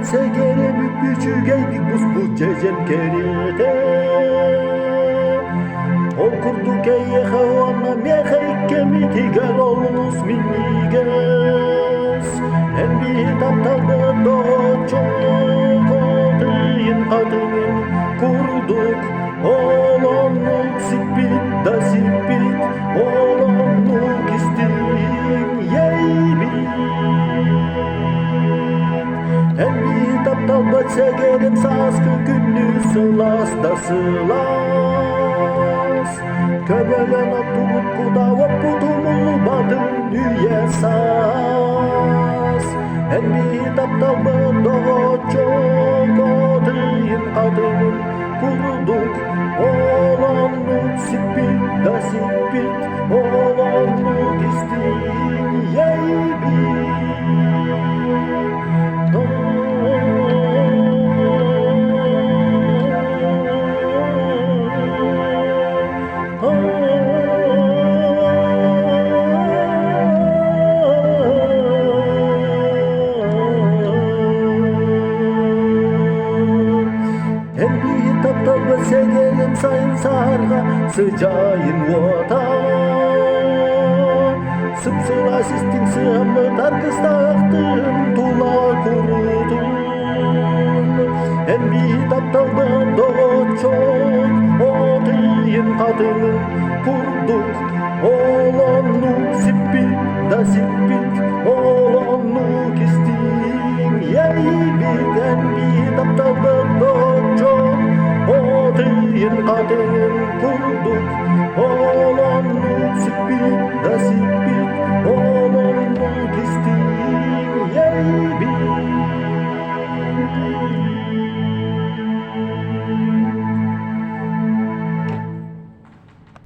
segere büyük geydik bu cecem kerete. Okurduk eye havana meyhey kemiti gel olunuz minniges. En bir taptalda doğu çok odayın adının kurduk. Olanlık sipit da sipit, olanlık istin yeybit. En bir taptalda segerim saskı günlü sılas da sılas. Köbelen oturup kudava kudumulu badın üye saz. En bir taptalda doğu çok odayın adının kurduk. Olanlık sipit da sipit, olanlık istin yeybit. En bir taptal ve segelim sayın sarga sıcayın vata. Sıpsıra sistin sığamı tarkıstaktın tula kurudun. En bir taptaldan doğu çok odayın adının kurduk. Olanlık sipit da sipit, olanlık istin yeybit. En bir taptaldan doğu çok odayın adının kurduk. Olanlık